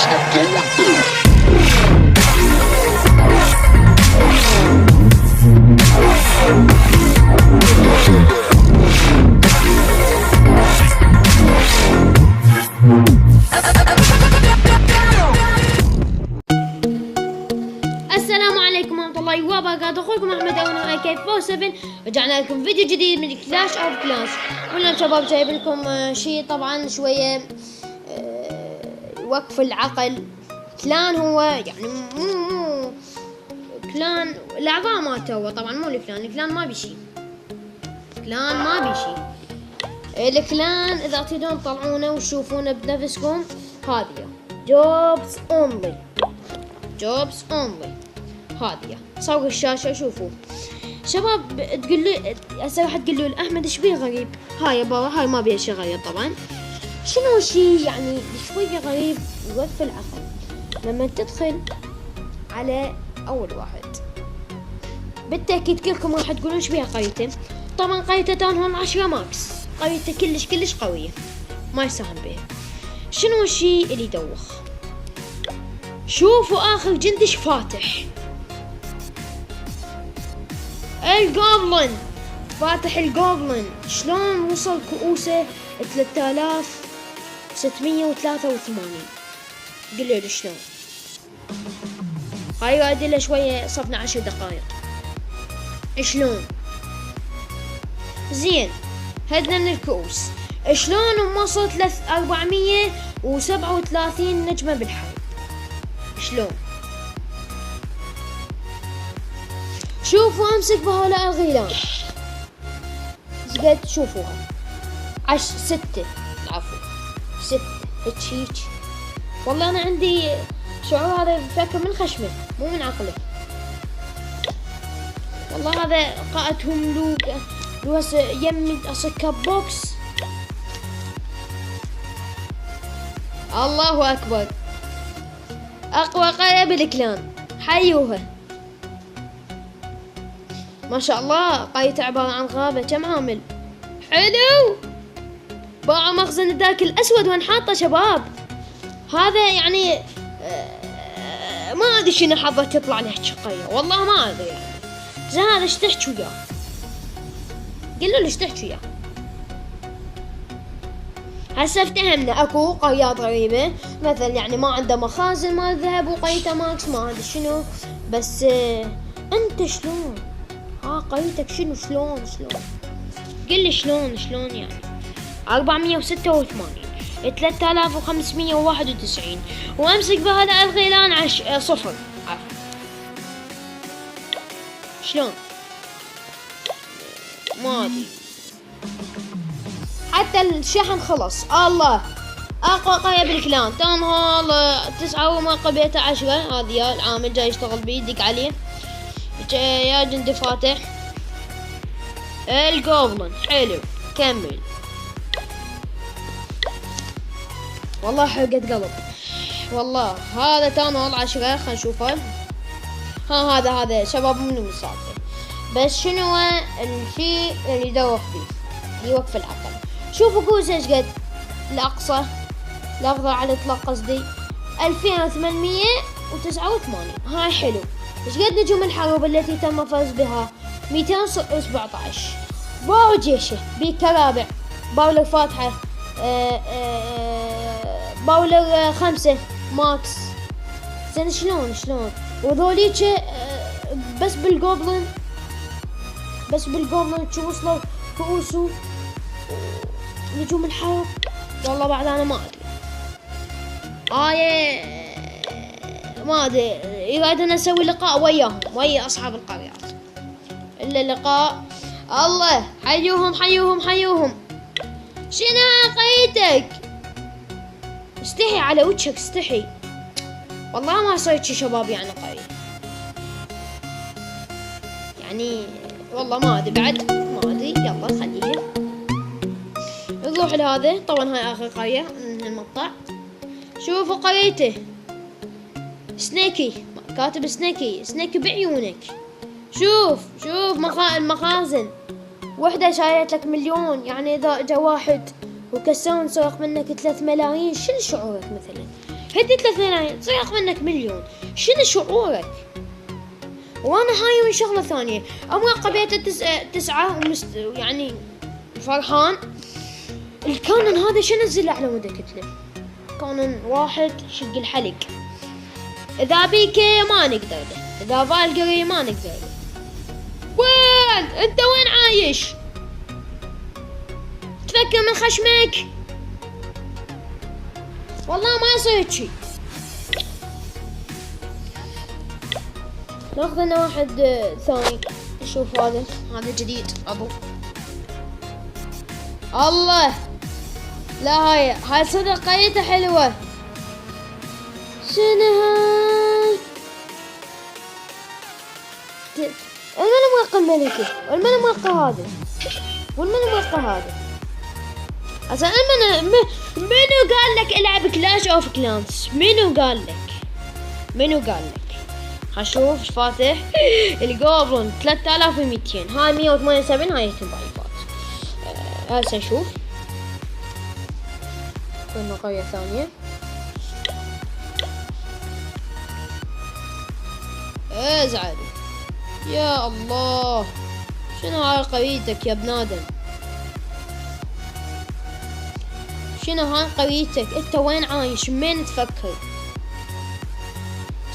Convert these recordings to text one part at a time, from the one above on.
السلام عليكم ورحمة الله وبركاته. اخوكم احمد اونا اي كي 47. رجعنا لكم فيديو جديد من كلاش اوف كلانس. واليوم شباب جايب لكم شيء طبعا شوية وقف العقل. كلان هو يعني مو كلان الاعضاء مالته هو طبعا مو الكلان ما بيشي. كلان ما بيشي. الكلان اذا تريدون تطلعونه وتشوفونه بنفسكم هذه جوبز اونلي. جوبز اونلي هذه صور الشاشة. شوفوا شباب، تقول لي هسه راح تقول لي احمد ايش بيه غريب؟ هاي يا بابا هاي ما بيها شيء غريب طبعا. شنو شيء يعني شوية غريب يوقف العقل لما تدخل على اول واحد. بالتأكيد كلكم راح تقولون ايش بيها قريته. طبعا قريته تاون هول 10 ماكس، قريته كلش قوية ما يساهم بيها. شنو الشيء اللي يدوخ؟ شوفوا اخر جندش فاتح الجوبلن، فاتح الجوبلن. شلون وصل كؤوسه 3683؟ قلوا لي شلون. هاي قاعد له شويه صفنا 10 دقائق. شلون؟ زين هدنا من الكؤوس شلون وصل 437 نجمه بالحرب؟ شلون؟ شوفوا امسك بهؤلاء الغيلان قد شوفوها 6 عفوا 6 هيك. والله انا عندي شعور هذا فكر من خشمه مو من عقله. والله هذا قاءتهم لو هسه يمي اسكب بوكس. الله اكبر، اقوى قرية بالكلان. حيوها ما شاء الله. قرية عبارة عن غابة. كم عامل؟ حلو. باع مخزن ذاك الاسود وين حاطه شباب. هذا يعني ما ادري شنو حظه تطلع له قرية، والله ما ادري يعني. زين هذا ايش تحكي وياه؟ قلوا له ايش تحكي وياه. هسه افتهمنا اكو قريات غريبة مثل يعني ما عنده مخازن مال ذهب وقريته ماكس ما ادري شنو. بس انت شلون؟ قريتك شنو شلون؟ قل لي شلون يعني. 486 3591 وامسك بهذا الغيلان 0. شلون؟ ما ادري. حتى الشحن خلص. الله اقوى قرية بالكلان تاون هول 9 وما قبيته 10. هذه العامل جاي يشتغل بيه دق عليه يا جندي فاتح الجوبلن. حلو كمل. والله حرقة قلب والله. هذا تاون هول 10. خلينا نشوفه. هذا شباب منو مسافر. بس شنو الشيء اللي يدوخ فيه يوقف العقل؟ شوفوا كوز ايش قد الاقصى الاخضر على الاطلاق قصدي 2889. هاي حلو. ايش قد نجوم الحرب التي تم الفوز بها؟ 217. باو جيشه بكرابع باولر فاتحه باولر 5 ماكس. زين شلون وذوليك بس بالجوبلن شو وصلوا كؤوسو نجوم الحرب. والله بعد انا ما ادري. ما ادري. يريدون نسوي لقاء وياهم ويا اصحاب القريات. الا لقاء. الله حيوهم. شنو قريتك؟ استحي على وجهك استحي. والله ما صيد شي شباب يعني قرية يعني. والله ما ادري بعد ما ادري. يلا خليها نروح لهذا. طبعا هاي اخر قرية من المقطع. شوفوا قريته سنيكي كاتب سنيكي بعيونك. شوف المخازن. وحدة شايت لك 1,000,000 يعني. اذا جا واحد وكسرون سرق منك 3 ملايين شنو شعورك مثلا؟ هدي 3 ملايين تصير منك مليون، شنو شعورك؟ وانا هاي شغلة ثانية، امواقع بيته 9 يعني فرحان. الكانون هذا شنو نزل على مود كتله؟ كانون واحد شق الحلق. اذا بيكي ما نقدر له، اذا فالقري ما نقدر له. وين انت وين عايش؟ تفكر من خشمك؟ والله ما يصير شي. ناخذ لنا واحد ثاني. شوف هذا جديد ابو الله. لا هاي صدق قريته حلوة. شنو هاي؟ المن موقع الملكي والمن موقع هذا والمن موقع هذا. اصلا منو قال لك العب كلاش اوف كلانس؟ منو قال لك؟ هشوف ايش فاتح. الجوبلن 3200، هاي 178، هاي ضعيفات. هسه نشوف كنا قرية ثانية. ازعل يا الله. شنو هاي قريتك يا ابن ادم؟ شنو هاي قريتك؟ انت وين عايش؟ من تفكر؟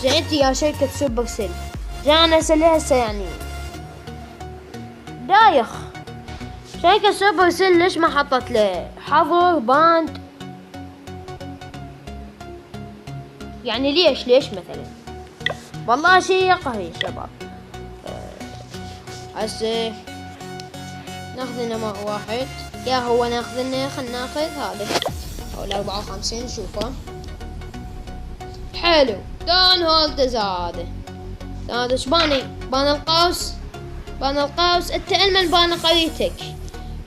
زين انت يا شركة سوبر سيل جانا هسه يعني دايخ. شركة سوبر سيل ليش ما حطت له حظر باند؟ يعني ليش مثلا؟ والله شيء يقهر يا شباب. هسه ناخذ لنا واحد. يا هو ناخذ لنا، خلنا ناخذ هذا او 54 نشوفه حلو. دون هولدز هذا شباني؟ بان القوس. انت المن بان قريتك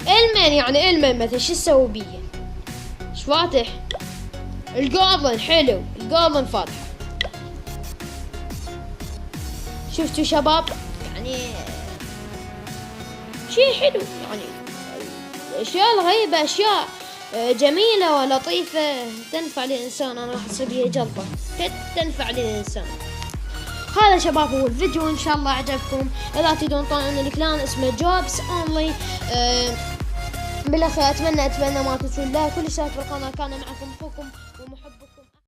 المن، يعني المن مثل شو تسوي بيه؟ ايش فاتح؟ الجوبلن حلو، الجوبلن فاتحه. شفتوا شباب؟ يعني شيء حلو، يعني الاشياء الغريبة اشياء جميلة ولطيفة تنفع للإنسان. أنا راح أصير بيها جلطة تنفع للإنسان. هذا شباب هو الفيديو، إن شاء الله عجبكم. إذا تريدون طبعا الكلان اسمه جوبز أونلي. بالأخير أتمنى ما تنسون لايك والاشتراك في القناة. كان معكم أخوكم ومحبكم.